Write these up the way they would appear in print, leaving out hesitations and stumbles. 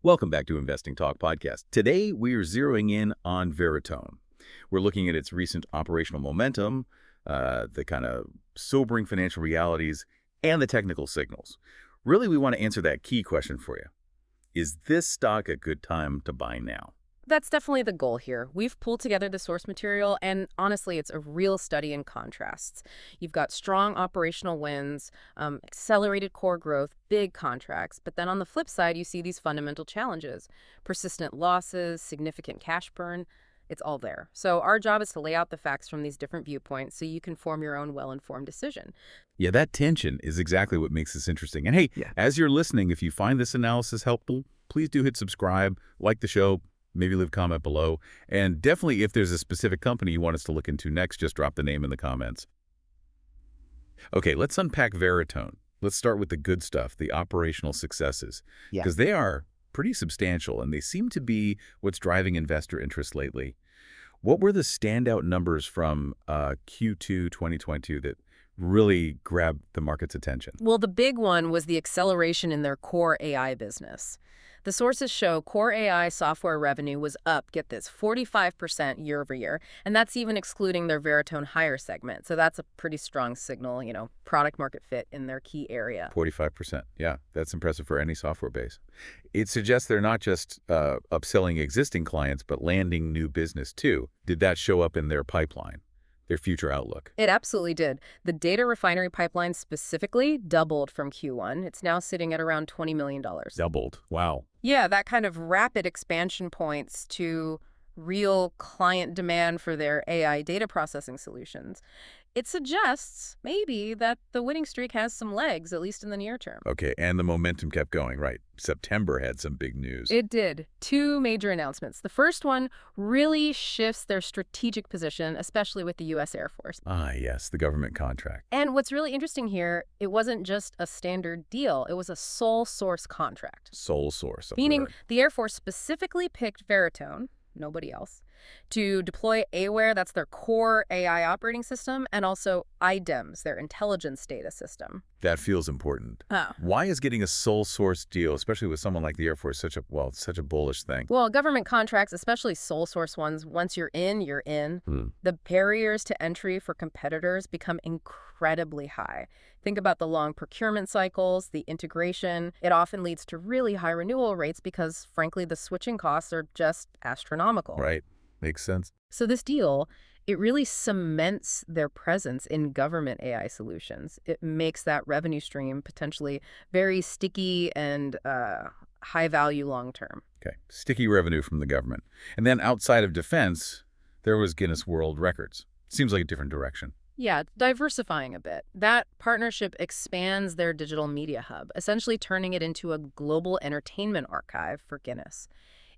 Welcome back to Investing Talk Podcast. Today, we are zeroing in on Veritone. We're looking at its recent operational momentum, the kind of sobering financial realities, and the technical signals. Really, we want to answer that key question for you. Is this stock a good time to buy now? That's definitely the goal here. We've pulled together the source material, and honestly, it's a real study in contrasts. You've got strong operational wins, accelerated core growth, big contracts, but then on the flip side, you see these fundamental challenges. Persistent losses, significant cash burn, it's all there. So our job is to lay out the facts from these different viewpoints so you can form your own well-informed decision. Yeah, that tension is exactly what makes this interesting. And hey, as you're listening, if you find this analysis helpful, please do hit subscribe, like the show, maybe leave a comment below. And definitely, if there's a specific company you want us to look into next, just drop the name in the comments. Okay, let's unpack Veritone. Let's start with the good stuff, the operational successes, because they are pretty substantial, and they seem to be what's driving investor interest lately. What were the standout numbers from Q2 2022 that really grabbed the market's attention? Well, the big one was the acceleration in their core AI business. The sources show core AI software revenue was up, get this, 45% year over year, and that's even excluding their Veritone Hire segment. So that's a pretty strong signal, product market fit in their key area. 45%. Yeah, that's impressive for any software base. It suggests they're not just upselling existing clients, but landing new business too. Did that show up in their pipeline, their future outlook? It absolutely did. The data refinery pipeline specifically doubled from Q1. It's now sitting at around $20 million. Doubled. Wow. Yeah, that kind of rapid expansion points to real client demand for their AI data processing solutions. It suggests maybe that the winning streak has some legs, at least in the near term. Okay, and the momentum kept going, right? September had some big news. It did. Two major announcements. The first one really shifts their strategic position, especially with the U.S. Air Force. Ah, yes, the government contract. And what's really interesting here, it wasn't just a standard deal. It was a sole source contract. Sole source. Meaning the Air Force specifically picked Veritone, nobody else, to deploy Aware, that's their core AI operating system, and also IDEMS, their intelligence data system. That feels important. Why is getting a sole source deal, especially with someone like the Air Force, such a bullish thing? Well, government contracts, especially sole source ones, once you're in, you're in. The barriers to entry for competitors become incredibly high. Think about the long procurement cycles, the integration. It often leads to really high renewal rates because, frankly, the switching costs are just astronomical. Right. Makes sense. So this deal, it really cements their presence in government AI solutions. It makes that revenue stream potentially very sticky and high value long term. Okay. Sticky revenue from the government. And then outside of defense, there was Guinness World Records. Seems like a different direction. Yeah, diversifying a bit. That partnership expands their digital media hub, essentially turning it into a global entertainment archive for Guinness.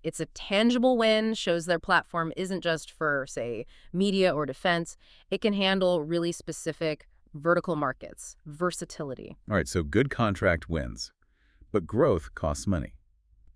It's a tangible win, shows their platform isn't just for, say, media or defense. It can handle really specific vertical markets, versatility. All right, so good contract wins, but growth costs money.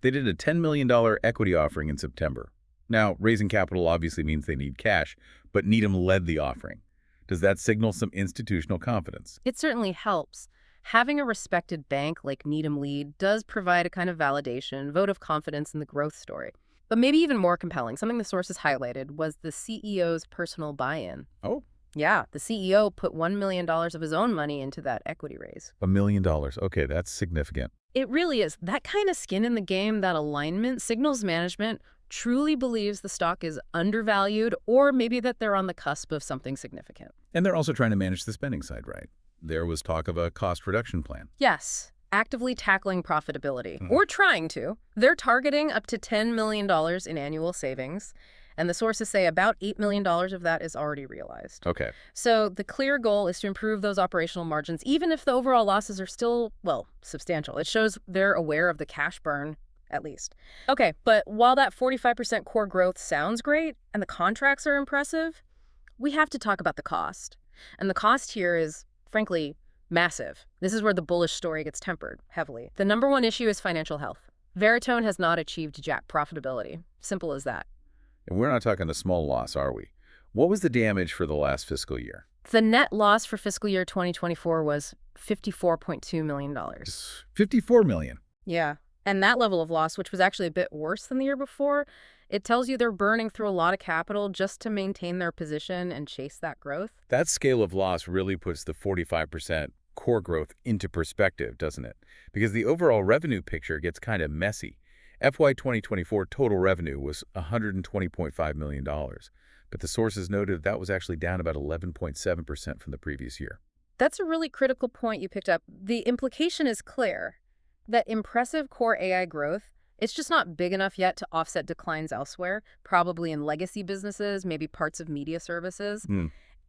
They did a $10 million equity offering in September. Now, raising capital obviously means they need cash, but Needham led the offering. Does that signal some institutional confidence? It certainly helps. Having a respected bank like Needham lead does provide a kind of validation, vote of confidence in the growth story. But maybe even more compelling, something the sources highlighted was the CEO's personal buy-in. Oh? Yeah, the CEO put $1 million of his own money into that equity raise. $1 million. Okay, that's significant. It really is. That kind of skin in the game, that alignment, signals management truly believes the stock is undervalued or maybe that they're on the cusp of something significant. And they're also trying to manage the spending side, right? There was talk of a cost reduction plan. Yes, actively tackling profitability, or trying to. They're targeting up to $10 million in annual savings, and the sources say about $8 million of that is already realized. Okay. So the clear goal is to improve those operational margins, even if the overall losses are still, well, substantial. It shows they're aware of the cash burn, at least. Okay, but while that 45% core growth sounds great, and the contracts are impressive, we have to talk about the cost. And the cost here is, frankly, massive. This is where the bullish story gets tempered heavily. The number one issue is financial health. Veritone has not achieved jack profitability. Simple as that. And we're not talking a small loss, are we? What was the damage for the last fiscal year? The net loss for fiscal year 2024 was $54.2 million. $54 million. Yeah. And that level of loss, which was actually a bit worse than the year before, it tells you they're burning through a lot of capital just to maintain their position and chase that growth. That scale of loss really puts the 45% core growth into perspective, doesn't it? Because the overall revenue picture gets kind of messy. FY 2024 total revenue was $120.5 million, but the sources noted that was actually down about 11.7% from the previous year. That's a really critical point you picked up. The implication is clear that impressive core AI growth, it's just not big enough yet to offset declines elsewhere, probably in legacy businesses, maybe parts of media services.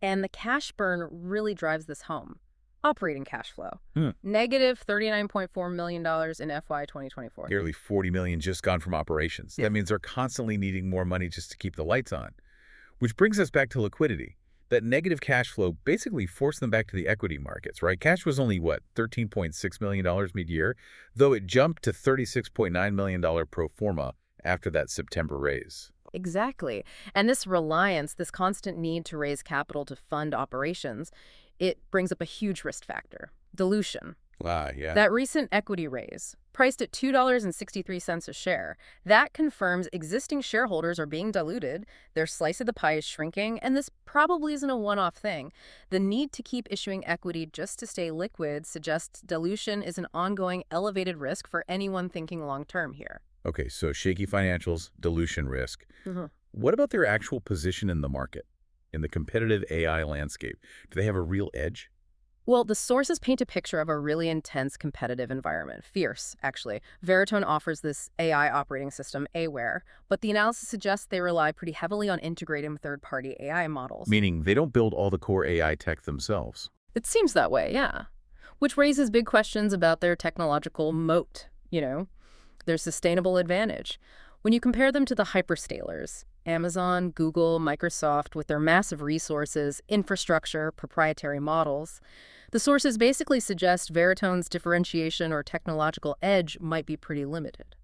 And the cash burn really drives this home. Operating cash flow, negative $39.4 million in FY 2024. Nearly $40 million just gone from operations. That means they're constantly needing more money just to keep the lights on. Which brings us back to liquidity. That negative cash flow basically forced them back to the equity markets, right? Cash was only, what, $13.6 million mid-year, though it jumped to $36.9 million pro forma after that September raise. Exactly. And this reliance, this constant need to raise capital to fund operations, it brings up a huge risk factor: dilution. Yeah. That recent equity raise, priced at $2.63 a share, that confirms existing shareholders are being diluted, their slice of the pie is shrinking, and this probably isn't a one-off thing. The need to keep issuing equity just to stay liquid suggests dilution is an ongoing elevated risk for anyone thinking long-term here. Okay, so shaky financials, dilution risk. What about their actual position in the market, in the competitive AI landscape? Do they have a real edge? Well, the sources paint a picture of a really intense competitive environment. Fierce, actually. Veritone offers this AI operating system, Aware, but the analysis suggests they rely pretty heavily on integrating third-party AI models. Meaning they don't build all the core AI tech themselves. It seems that way, yeah. Which raises big questions about their technological moat, their sustainable advantage. When you compare them to the hyperscalers, Amazon, Google, Microsoft, with their massive resources, infrastructure, proprietary models, the sources basically suggest Veritone's differentiation or technological edge might be pretty limited.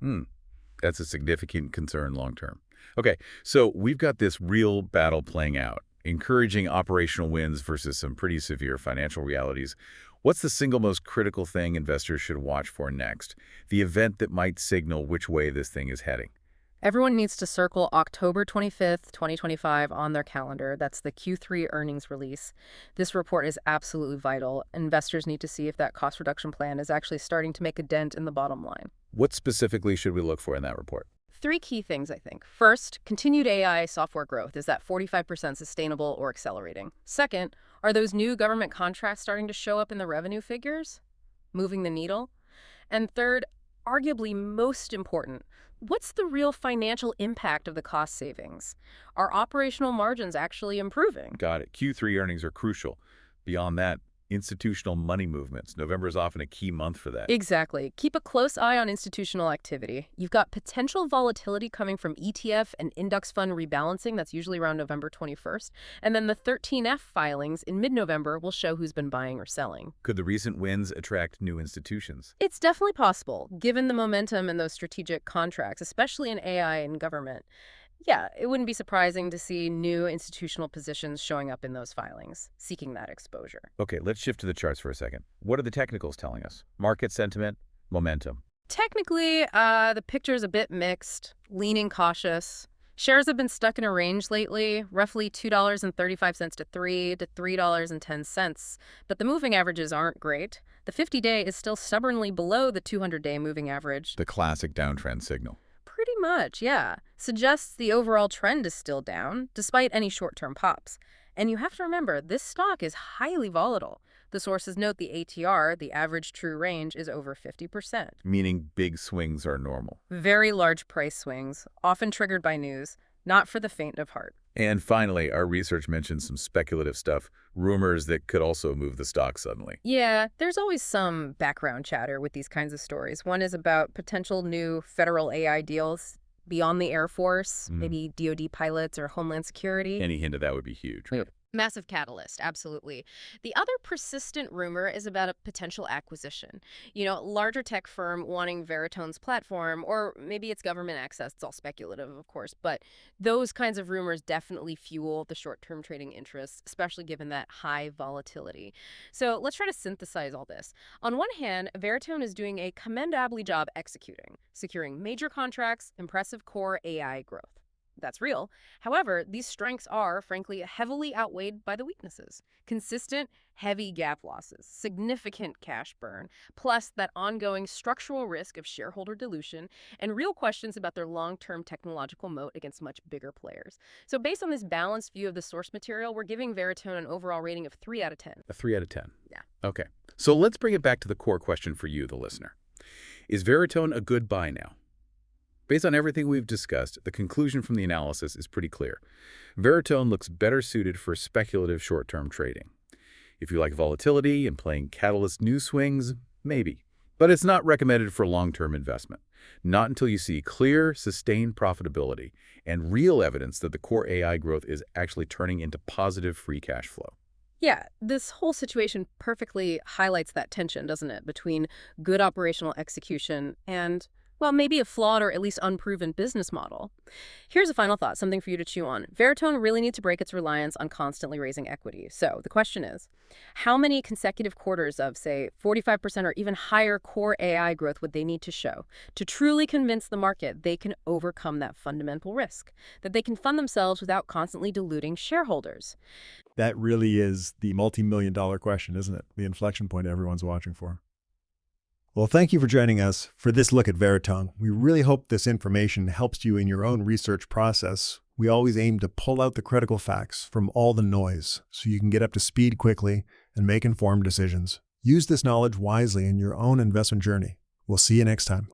That's a significant concern long term. Okay, so we've got this real battle playing out, encouraging operational wins versus some pretty severe financial realities. What's the single most critical thing investors should watch for next? The event that might signal which way this thing is heading. Everyone needs to circle October 25th, 2025 on their calendar. That's the Q3 earnings release. This report is absolutely vital. Investors need to see if that cost reduction plan is actually starting to make a dent in the bottom line. What specifically should we look for in that report? 3 key things, I think. First, continued AI software growth. Is that 45% sustainable or accelerating? Second, are those new government contracts starting to show up in the revenue figures? Moving the needle? And third, arguably most important, what's the real financial impact of the cost savings? Are operational margins actually improving? Got it. Q3 earnings are crucial. Beyond that, institutional money movements. November is often a key month for that. Exactly. Keep a close eye on institutional activity. You've got potential volatility coming from ETF and index fund rebalancing. That's usually around November 21st. And then the 13F filings in mid-November will show who's been buying or selling. Could the recent wins attract new institutions? It's definitely possible, given the momentum in those strategic contracts, especially in AI and government. Yeah, it wouldn't be surprising to see new institutional positions showing up in those filings, seeking that exposure. Okay, let's shift to the charts for a second. What are the technicals telling us? Market sentiment, momentum. Technically, the picture's a bit mixed, leaning cautious. Shares have been stuck in a range lately, roughly $2.35 to $3 but the moving averages aren't great. The 50-day is still stubbornly below the 200-day moving average. The classic downtrend signal. Pretty much, yeah. Suggests the overall trend is still down, despite any short-term pops. And you have to remember, this stock is highly volatile. The sources note the ATR, the average true range, is over 50%. Meaning big swings are normal. Very large price swings, often triggered by news, not for the faint of heart. And finally, our research mentions some speculative stuff, rumors that could also move the stock suddenly. Yeah, there's always some background chatter with these kinds of stories. One is about potential new federal AI deals beyond the Air Force, maybe DoD pilots or Homeland Security. Any hint of that would be huge. Massive catalyst, absolutely. The other persistent rumor is about a potential acquisition. Larger tech firm wanting Veritone's platform, or maybe it's government access. It's all speculative, of course, but those kinds of rumors definitely fuel the short-term trading interests, especially given that high volatility. So let's try to synthesize all this. On one hand, Veritone is doing a commendably job executing, securing major contracts, impressive core AI growth. That's real. However, these strengths are, frankly, heavily outweighed by the weaknesses. Consistent, heavy gap losses, significant cash burn, plus that ongoing structural risk of shareholder dilution, and real questions about their long-term technological moat against much bigger players. So based on this balanced view of the source material, we're giving Veritone an overall rating of 3 out of 10. A 3 out of 10. Yeah. Okay. So let's bring it back to the core question for you, the listener. Is Veritone a good buy now? Based on everything we've discussed, the conclusion from the analysis is pretty clear. Veritone looks better suited for speculative short-term trading. If you like volatility and playing catalyst news swings, maybe. But it's not recommended for long-term investment. Not until you see clear, sustained profitability and real evidence that the core AI growth is actually turning into positive free cash flow. Yeah, this whole situation perfectly highlights that tension, doesn't it, between good operational execution and, well, maybe a flawed or at least unproven business model. Here's a final thought, something for you to chew on. Veritone really needs to break its reliance on constantly raising equity. So the question is, how many consecutive quarters of, say, 45% or even higher core AI growth would they need to show to truly convince the market they can overcome that fundamental risk, that they can fund themselves without constantly diluting shareholders? That really is the multi-million-dollar question, isn't it? The inflection point everyone's watching for. Well, thank you for joining us for this look at Veritone. We really hope this information helps you in your own research process. We always aim to pull out the critical facts from all the noise so you can get up to speed quickly and make informed decisions. Use this knowledge wisely in your own investment journey. We'll see you next time.